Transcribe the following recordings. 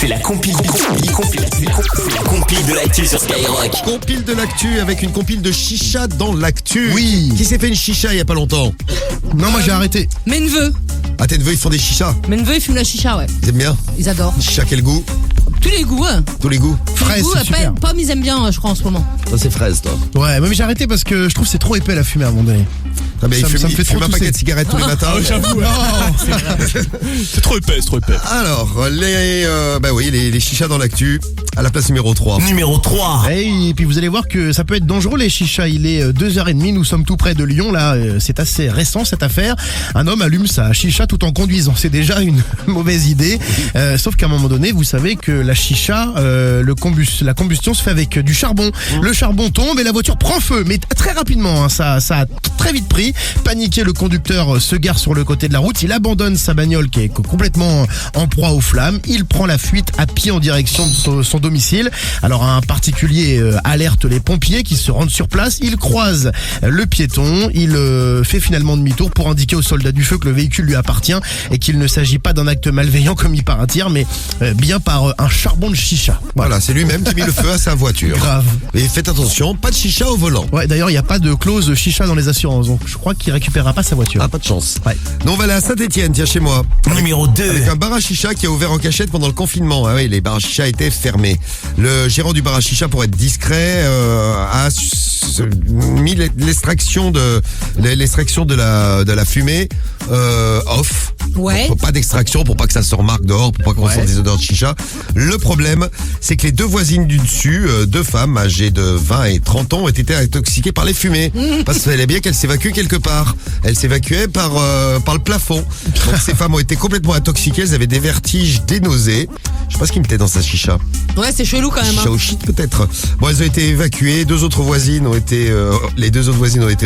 C'est la compile de l'actu sur Skyrock. Compile de l'actu avec une compile de chicha dans l'actu. Oui. Qui s'est fait une chicha il y a pas longtemps? Non, moi j'ai arrêté. Mes neveux. Ah, tes neveux ils font des chichas? Mes neveux, ils fument la chicha, ouais. Ils aiment bien? Ils adorent. Chicha quel goût? Tous les goûts, hein. Tous les goûts? Tous les Fraise, goûts, c'est super. pommes, ils aiment bien, je crois, en ce moment. Toi c'est fraise toi. Ouais, mais j'ai arrêté parce que je trouve que c'est trop épais la fumée à un moment donné. Ah, mais Ça il me fume, fait il fume trop un paquet tousser. de cigarettes tous les matins. J'avoue, c'est trop épais, c'est trop épais. Alors, les chichas dans l'actu, à la place numéro 3. Numéro 3. Et puis vous allez voir que ça peut être dangereux les chichas. Il est 2h30, nous sommes tout près de Lyon. Là, c'est assez récent cette affaire. Un homme allume sa chicha tout en conduisant. C'est déjà une mauvaise idée. Sauf qu'à un moment donné, vous savez que la chicha, la combustion se fait avec du charbon. Le charbon tombe et la voiture prend feu. Mais très rapidement, hein, ça a très vite pris. Paniqué, le conducteur se gare sur le côté de la route. Il abandonne sa bagnole qui est complètement en proie aux flammes. Il prend la fuite à pied en direction de son domicile. Alors un particulier alerte les pompiers qui se rendent sur place. Il croise le piéton. Il fait finalement demi-tour pour indiquer aux soldats du feu que le véhicule lui appartient et qu'il ne s'agit pas d'un acte malveillant commis par un tir, mais bien par un charbon de chicha. Voilà, c'est lui-même qui a mis le feu à sa voiture. Grave. Et faites attention, pas de chicha au volant. Ouais, d'ailleurs, il n'y a pas de clause chicha dans les assurances, donc je crois qu'il récupérera pas sa voiture. Ah, pas de chance. Ouais. Non, on va aller à Saint-Etienne, tiens, chez moi. Numéro 2. Avec un bar à chicha qui a ouvert en cachette pendant le confinement. Ah oui, les bars à chicha étaient fermés. Le gérant du bar à chicha, pour être discret, a mis l'extraction de la fumée off. Ouais. Pas d'extraction pour pas que ça se remarque dehors, pour pas qu'on sente des odeurs de chicha. Le problème, c'est que les deux voisines du dessus, deux femmes âgées de 20 et 30 ans, ont été intoxiquées par les fumées. Parce qu'il fallait bien qu'elles s'évacuent quelque part. Elles s'évacuaient par le plafond. Donc ces femmes ont été complètement intoxiquées, elles avaient des vertiges, des nausées. Je sais pas ce qu'ils mettaient dans sa chicha. Ouais, c'est chelou quand même. Chicha au shit peut-être. Bon, elles ont été évacuées, les deux autres voisines ont été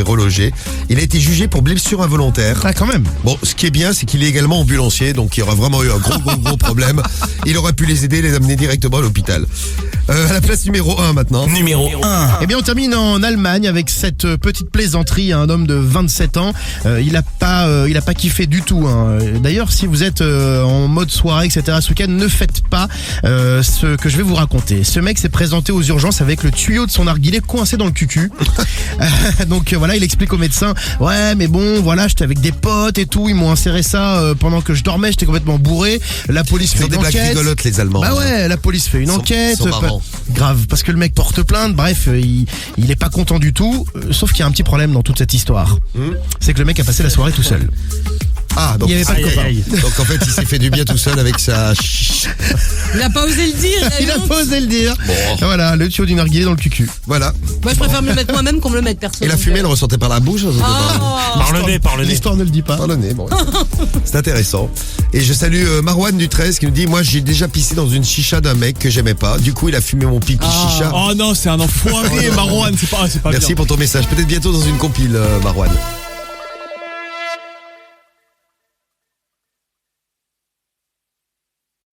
relogées. Il a été jugé pour blessure involontaire. Ah, quand même. Bon, ce qui est bien, c'est qu'il est également ambulancier, donc il aurait vraiment eu un gros problème. Il aurait pu les aider, les amener directement à l'hôpital. À la place numéro 1 maintenant. Numéro 1. Eh bien, on termine en Allemagne avec cette petite plaisanterie à un homme de 27 ans. Il a pas kiffé du tout, hein. D'ailleurs, si vous êtes en mode soirée, etc. ce week-end, ne faites pas ce que je vais vous raconter. Ce mec s'est présenté aux urgences avec le tuyau de son narguilé coincé dans le cucu. Donc voilà, il explique au médecin, ouais, mais bon, voilà, j'étais avec des potes et tout, ils m'ont inséré ça pendant que je dormais, j'étais complètement bourré. La police Ils fait ont une des blagues enquête. rigolotes, les Allemands. Bah ouais, la police fait une enquête. sont marrants. Grave, parce que le mec porte plainte. Bref, il est pas content du tout. Sauf qu'il y a un petit problème dans toute cette histoire. C'est que le mec a passé la soirée tout seul. Ah, donc, Il y avait pas de copain. donc en fait, il s'est fait du bien tout seul avec sa chicha. Il a pas osé le dire. Il a honte. pas osé le dire. Bon. Voilà, le tuyau du narguilé dans le cucu. Voilà. Moi, je préfère me le mettre moi-même qu'on me le mette perso. Et la fumée, elle ressortait par la bouche. Par le nez. L'histoire ne le dit pas. Par le nez, bon. C'est intéressant. Et je salue Marwan du 13 qui nous dit, moi j'ai déjà pissé dans une chicha d'un mec que j'aimais pas. Du coup, il a fumé mon pipi chicha. Oh non, c'est un enfoiré, Marwan, c'est pas Merci bien. pour ton message. Peut-être bientôt dans une compile, Marwan.